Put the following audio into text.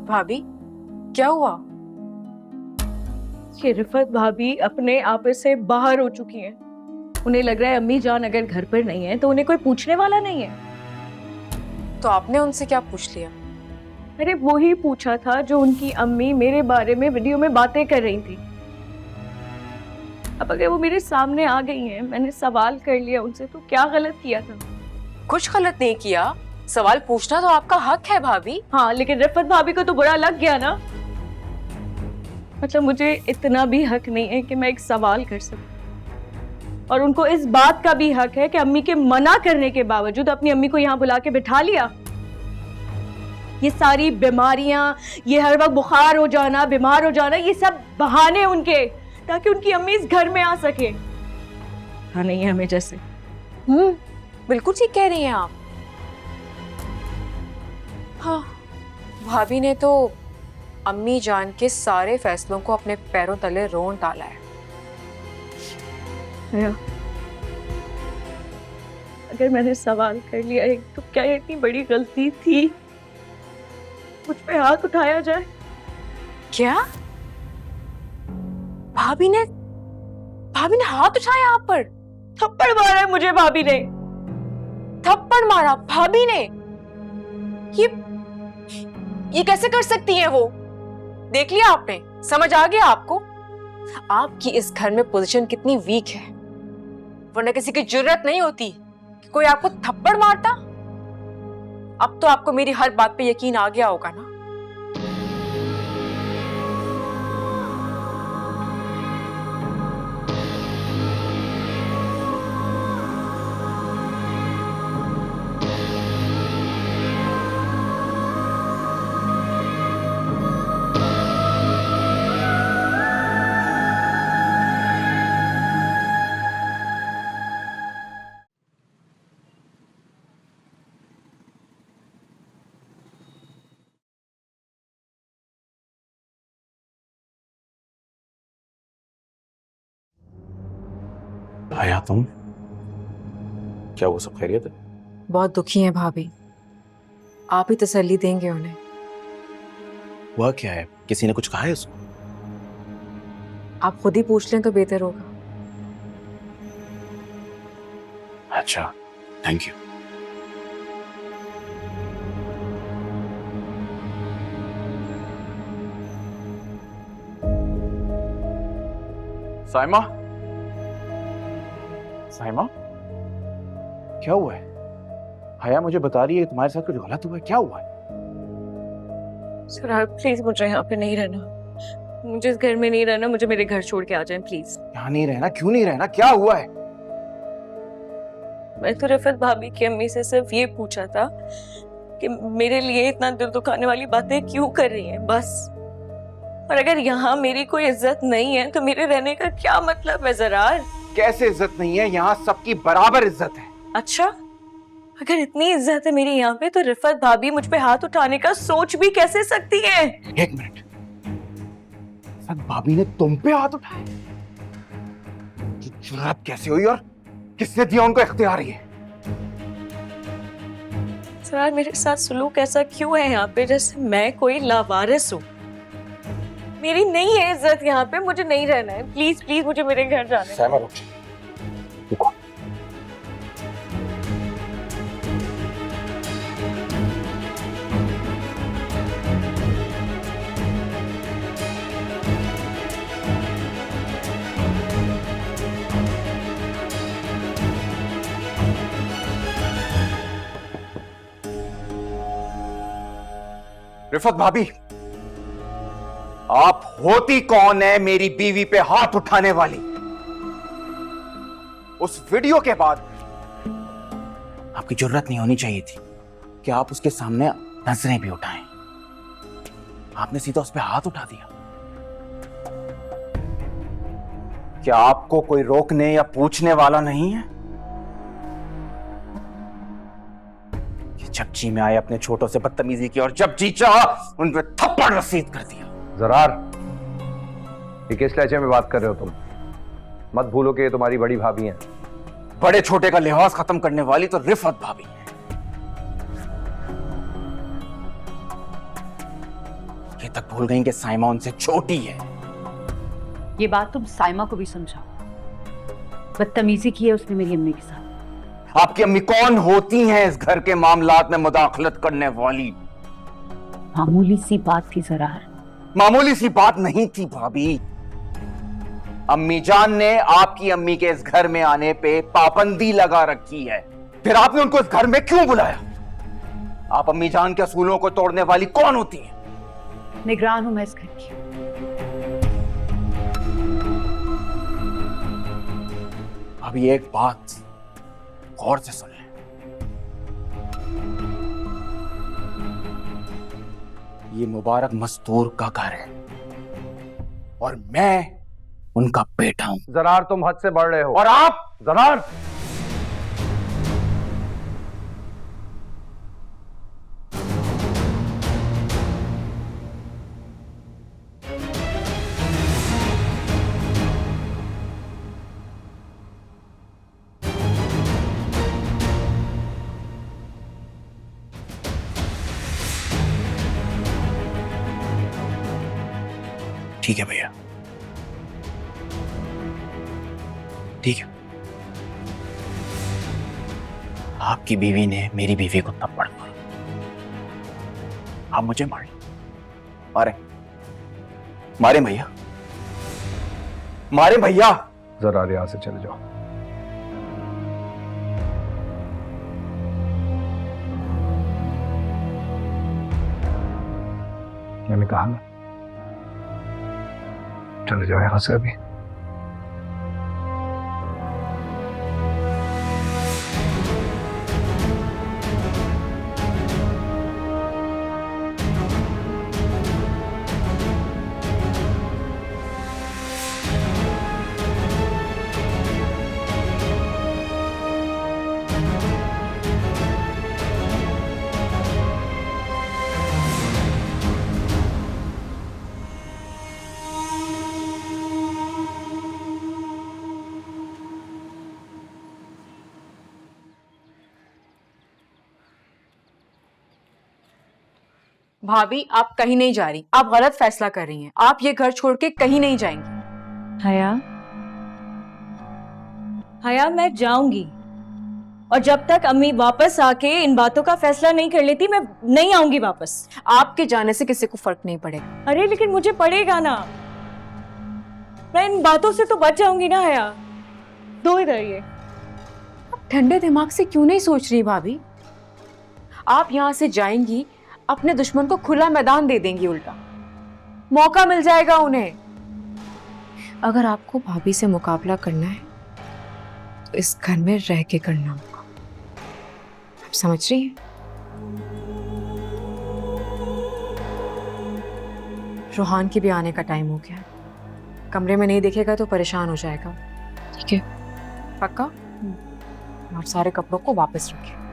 भाभी क्या हुआ? ये रिफत भाभी अपने आप से बाहर हो चुकी हैं। उन्हें लग रहा है अम्मी जान अगर घर पर नहीं है तो उन्हें कोई पूछने वाला नहीं है। तो आपने उनसे क्या पूछ लिया? अरे वो ही पूछा था जो उनकी अम्मी मेरे बारे में वीडियो में बातें कर रही थी। अब अगर वो मेरे सामने आ गई हैं, मैंने सवाल कर लिया उनसे, तो क्या गलत किया था? कुछ गलत नहीं किया, सवाल पूछना तो आपका हक है भाभी। हाँ, लेकिन रिफत भाभी को तो बुरा लग गया ना। मतलब मुझे इतना भी हक नहीं है कि मैं एक सवाल कर सकूं, और उनको इस बात का भी हक है कि अम्मी के मना करने के बावजूद अपनी अम्मी को यहाँ बुला के बिठा लिया। ये सारी बीमारियां, ये हर वक्त बुखार हो जाना, बीमार हो जाना, ये सब बहाने उनके, ताकि उनकी अम्मी इस घर में आ सके। हाँ, नहीं है हमें जैसे। बिल्कुल ठीक कह रही हैं आप। हाँ, भाभी ने तो अम्मी जान के सारे फैसलों को अपने पैरों तले रोन डाला है। अगर मैंने सवाल कर लिया एक, तो क्या ये इतनी बड़ी गलती थी मुझ पे हाथ उठाया जाए? क्या भाभी ने हाथ उठाया आप पर? थप्पड़ मारा है मुझे भाभी ने। थप्पड़ मारा भाभी ने? ये कैसे कर सकती हैं वो? देख लिया आपने, समझ आ गया आपको आपकी इस घर में पोजीशन कितनी वीक है। वरना किसी की जरूरत नहीं होती कि कोई आपको थप्पड़ मारता। अब तो आपको मेरी हर बात पे यकीन आ गया होगा ना? आया तुम? क्या वो सब खैरियत है? बहुत दुखी हैं भाभी, आप ही तसल्ली देंगे उन्हें। हुआ क्या है? किसी ने कुछ कहा है उसको? आप खुद ही पूछ लें तो बेहतर होगा। अच्छा, थैंक यू। साइमा, साइमा, क्या हुआ है? हया मुझे बता रही है तुम्हारे साथ कुछ गलत हुआ है। क्या हुआ है? सर आप प्लीज मुझे यहाँ पे नहीं रहना, मुझे इस घर में नहीं रहना, मुझे मेरे घर छोड़ के आ जाएं प्लीज। यहाँ नहीं रहना? क्यों नहीं रहना? क्या हुआ है? मैं तो रिफत भाभी की अम्मी से सिर्फ ये पूछा था कि मेरे लिए इतना दिल दुखाने वाली बातें क्यों कर रही हैं, बस। और अगर यहाँ मेरी कोई इज्जत नहीं है तो मेरे रहने का क्या मतलब है ज़रार? कैसे इज्जत नहीं है? यहाँ सबकी बराबर इज्जत है। अच्छा, अगर इतनी इज्जत है मेरी यहाँ पे, तो रिफत भाभी मुझ पे हाथ उठाने का सोच भी कैसे सकती है? एक मिनट, रिफत भाभी ने तुम पे हाथ उठाया? जुर्रत कैसे हुई और किसने दिया उनको इख्तियार? ये सर मेरे साथ सुलूक ऐसा क्यों है यहाँ पे, जैसे मैं कोई लावारिस हूँ? मेरी नहीं है इज्जत यहाँ पे, मुझे नहीं रहना है, प्लीज प्लीज मुझे मेरे घर जाना है। साइमा रुक, रुको। रिफत भाभी, आप होती कौन है मेरी बीवी पे हाथ उठाने वाली? उस वीडियो के बाद आपकी जरूरत नहीं होनी चाहिए थी कि आप उसके सामने नजरें भी उठाएं। आपने सीधा उस पे हाथ उठा दिया। क्या आपको कोई रोकने या पूछने वाला नहीं है? जब जी में आए अपने छोटों से बदतमीजी की और जब जी चाहा उन पे थप्पड़ रसीद कर दिया। ज़रार, ये किस लहजे में बात कर रहे हो तुम? मत भूलो कि ये तुम्हारी बड़ी भाभी हैं। बड़े छोटे का लिहाज खत्म करने वाली तो रिफत भाभी है। तक भूल गई कि साइमा उनसे छोटी है। ये बात तुम साइमा को भी समझाओ। बदतमीजी की है उसने मेरी अम्मी के साथ। आपकी अम्मी कौन होती हैं इस घर के मामलात में मुदाखलत करने वाली? मामूली सी बात थी ज़रार। मामूली सी बात नहीं थी भाभी। अम्मी जान ने आपकी अम्मी के इस घर में आने पे पाबंदी लगा रखी है, फिर आपने उनको इस घर में क्यों बुलाया? आप अम्मी जान के असूलों को तोड़ने वाली कौन होती है? निगरान हूं मैं इस घर की। अभी एक बात गौर से सुन लें। ये मुबारक मस्तूर का घर है और मैं उनका बेटा हूं। जरार, तुम हद से बढ़ रहे हो। और आप जरार, ठीक है भैया, ठीक है। आपकी बीवी ने मेरी बीवी को थप्पड़ मारा, आप मुझे मारे। मारे मारे भैया, मारे भैया। जरार यहां से चले जाओ। मैंने कहा ना, चले जाओ यहां से अभी। भाभी, आप कहीं नहीं जा रही, आप गलत फैसला कर रही हैं। आप ये घर छोड़ के कहीं नहीं जाएंगी। हया, हया मैं जाऊंगी, और जब तक अम्मी वापस आके इन बातों का फैसला नहीं कर लेती मैं नहीं आऊंगी वापस। आपके जाने से किसी को फर्क नहीं पड़ेगा। अरे लेकिन मुझे पड़ेगा ना, मैं इन बातों से तो बच जाऊंगी ना। हया, दो इधर ये। आप ठंडे दिमाग से क्यों नहीं सोच रही भाभी? आप यहाँ से जाएंगी, अपने दुश्मन को खुला मैदान दे देंगी, उल्टा मौका मिल जाएगा उन्हें। अगर आपको भाभी से मुकाबला करना है तो इस घर में रह के करना होगा। आप समझ रही हैं? रोहान के भी आने का टाइम हो गया। कमरे में नहीं देखेगा तो परेशान हो जाएगा। ठीक है? पक्का? और सारे कपड़ों को वापस रखें।